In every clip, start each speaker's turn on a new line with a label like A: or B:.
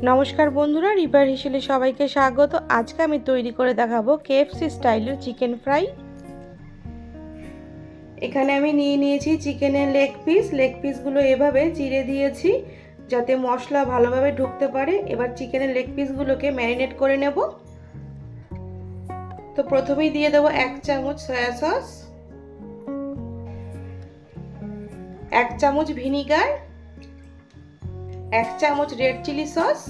A: নমস্কার বন্ধুরা, রিপার হিসেলে সবাইকে স্বাগত। আজকে আমি তৈরি করে দেখাবো কেএফসি স্টাইলের চিকেন ফ্রাই। এখানে আমি নিয়ে নিয়েছি চিকেনের লেগ পিসগুলো এভাবে চিড়ে দিয়েছি যাতে মশলা ভালোভাবে ঢুকতে পারে। এবার চিকেনের লেগ পিসগুলোকে ম্যারিনেট করে নেব। তো প্রথমেই দিয়ে দেবো 1 চামচ সয়া সস, 1 চামচ ভিনিগার, 1 চামচ রেড চিলি সস,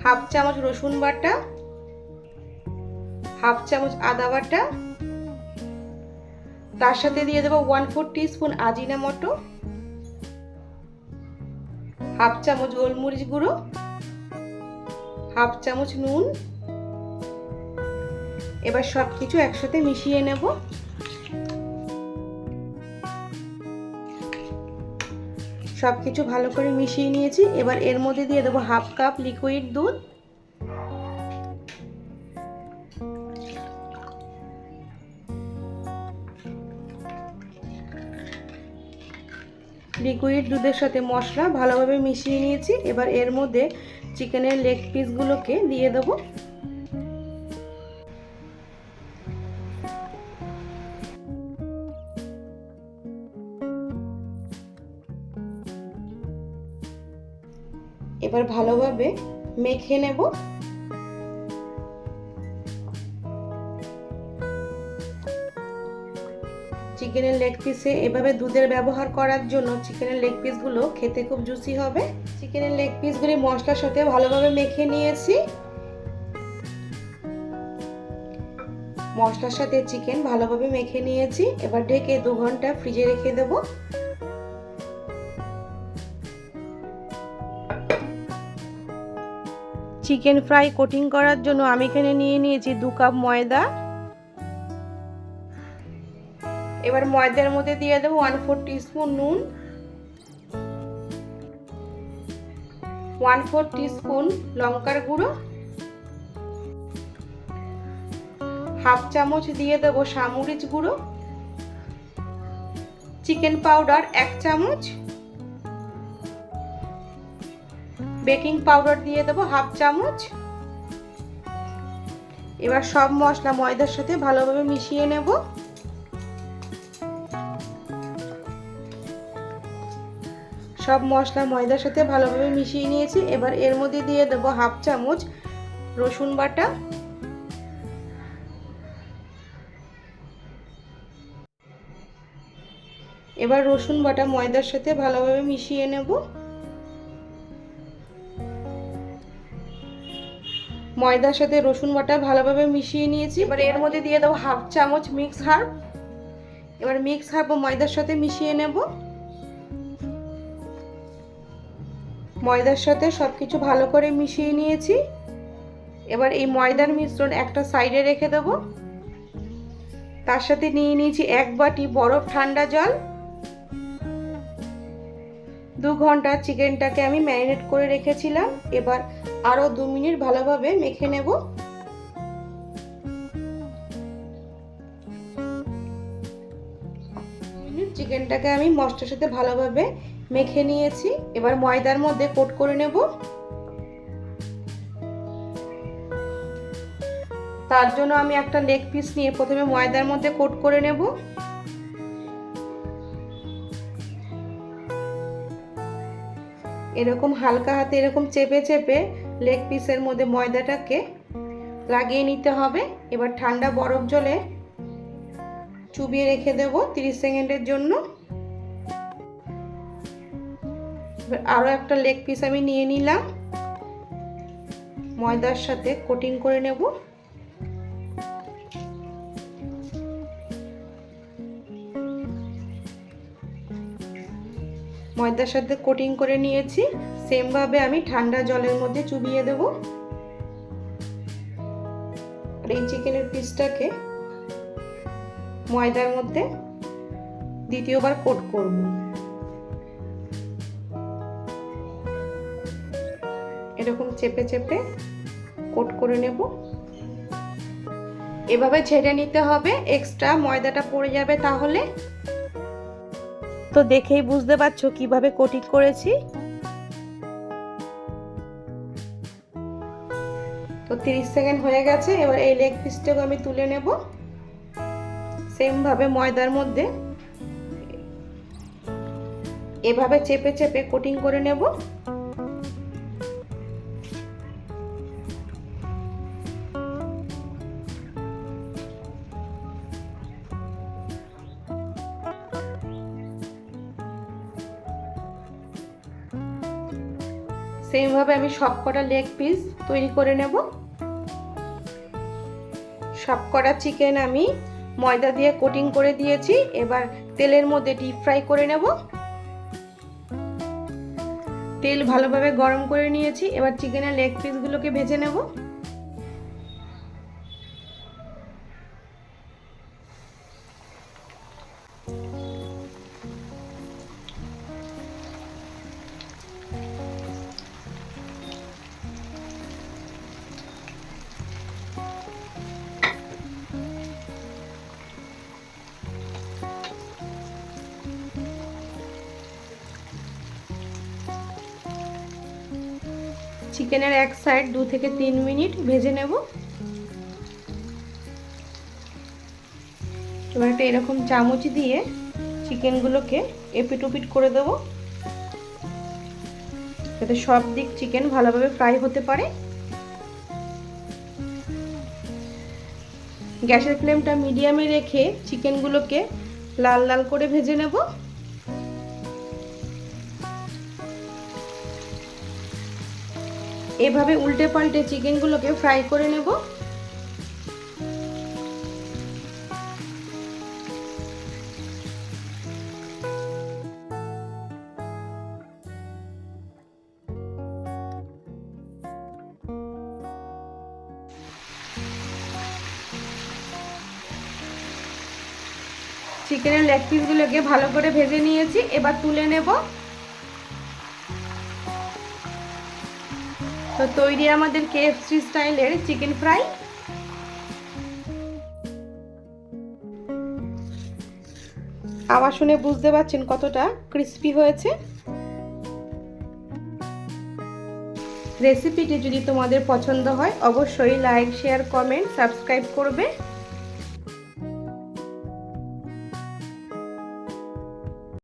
A: হাফ চামচ রসুন বাটা, হাফ চামচ আদা বাটা, তার সাথে দিয়ে দেবো 1/4 টিস্পুন আজিনামোটো, হাফ চামচ গোলমরিচ গুঁড়ো, হাফ চামচ নুন। এবার সবকিছু একসাথে মিশিয়ে নেব। সবকিছু ভালো করে মিশিয়ে নিয়েছি। এবার এর মধ্যে দিয়ে দেবো হাফ কাপ লিকুইড দুধ, লিকুইড দুধের সাথে মশলা ভালোভাবে মিশিয়ে নিয়েছি। এবার এর মধ্যে চিকেনের লেগ পিসগুলোকে দিয়ে দেবো। এবার ভালোভাবে মেখে নেব। চিকেনের লেগ পিসে এভাবে দুধের ব্যবহার করার জন্য চিকেনের লেগ পিসগুলো খেতে খুব জুসি হবে। চিকেনের লেগ পিসগুলি মশলার সাথে ভালোভাবে মেখে নিয়েছি। মশলার সাথে চিকেন ভালোভাবে মেখে নিয়েছি। এবার ঢেকে 2 ঘন্টা ফ্রিজে রেখে দেব। চিকেন ফ্রাই কোটিং করার জন্য আমি এখানে নিয়ে নিয়েছি 2 কাপ ময়দা। এবার ময়দার মধ্যে দিয়ে দেবো 1/4 টিস্পুন নুন, 1/4 টিস্পুন লঙ্কার গুঁড়ো, হাফ চামচ দিয়ে দেবো সামরিচ গুঁড়ো, চিকেন পাউডার 1 চামচ, বেকিং পাউডার দিয়ে দেবো হাফ চামচ। এবার সব মশলা ময়দার সাথে ভালোভাবে মিশিয়ে নেব। সব মশলা ময়দার সাথে ভালোভাবে মিশিয়ে নিয়েছি। এবার এর মধ্যে দিয়ে দেবো হাফ চামচ রসুন বাটা, এবার রসুন বাটা ময়দার সাথে ভালোভাবে মিশিয়ে নেব। ময়দার সাথে রসুন বাটা ভালোভাবে মিশিয়ে নিয়েছি। এবার এর মধ্যে দিয়ে দেবো হাফ চামচ মিক্স হার্ব। এবার মিক্স হার্ব ময়দার সাথে মিশিয়ে নেব। ময়দার সাথে সবকিছু ভালো করে মিশিয়ে নিয়েছি। এবার এই ময়দার মিশ্রণ একটা সাইডে রেখে দেব। তার সাথে নিয়ে নিয়েছি 1 বাটি বরফ ঠান্ডা জল। 2 ঘন্টা চিকেনটাকে আমি ম্যারিনেট করে রেখেছিলাম। এবার আরো 2 মিনিট ভালোভাবে মেখে নেব। চিকেনটাকে আমি মশলার সাথে ভালোভাবে মেখে নিয়েছি। এবার ময়দার মধ্যে কোট করে নেব। তার জন্য আমি একটা লেগ পিস নিয়ে প্রথমে ময়দার মধ্যে কোট করে নেব। এরকম হালকা হাতে এরকম চেপে চেপে লেগ পিসের মধ্যে ময়দাটাকে লাগিয়ে নিতে হবে। এবার ঠান্ডা বরফ জলে চুবিয়ে রেখে দেব 30 সেকেন্ডের জন্য। আরো একটা লেগ পিস আমি নিয়ে নিলাম, ময়দার সাথে কোটিং করে নেব। ময়দার সাথে কোটিং করে নিয়েছি। সেম ভাবে আমি ঠান্ডা জলের মধ্যে চুবিয়ে দেব। আর এই চিকেনের পিসটাকে ময়দার মধ্যে দ্বিতীয়বার কোট করব। এরকম চেপে চেপে কোট করে নেব। এভাবে ছেড়ে নিতে হবে, এক্সট্রা ময়দাটা পড়ে যাবে তাহলে। তো দেখেই বুঝতে পারছো কিভাবে কোটিং করেছি। তো 30 সেকেন্ড হয়ে গেছে। এবার এই লেগ পিসটাকে আমি তুলে নেব। সেম ভাবে ময়দার মধ্যে এভাবে চেপে চেপে কোটিং করে নেব। সেম ভাবে আমি সবকটা লেগ পিস তৈরি করে নেব। সবকটা চিকেন আমি ময়দা দিয়ে কোটিং করে দিয়েছি। এবার তেলের মধ্যে ডিপ ফ্রাই করে নেব। তেল ভালোভাবে গরম করে নিয়েছি। এবার চিকেনের লেগ পিসগুলোকে ভেজে নেব। চিকেনের এক সাইড 2 থেকে 3 মিনিট ভেজে নেব। এবার একটা এরকম চামচ দিয়ে চিকেনগুলোকে এপিট ওপিট করে দেব, যাতে সব দিক চিকেন ভালোভাবে ফ্রাই হতে পারে। গ্যাসের ফ্লেমটা মিডিয়ামে রেখে চিকেনগুলোকে লাল লাল করে ভেজে নেব। এভাবে উল্টে পাল্টে চিকেনগুলোকে ফ্রাই করে নেব। চিকেনের লেগ পিসগুলোকে ভালো করে ভেজে নিয়েছি। এবার তুলে নেব। তো তৈরি আমাদের কেএফসি স্টাইলের চিকেন ফ্রাই। আওয়াজ শুনে বুঝতে পারছেন কতটা ক্রিস্পি হয়েছে। রেসিপিটি যদি তোমাদের পছন্দ হয় অবশ্যই লাইক, শেয়ার, কমেন্ট, সাবস্ক্রাইব করবে।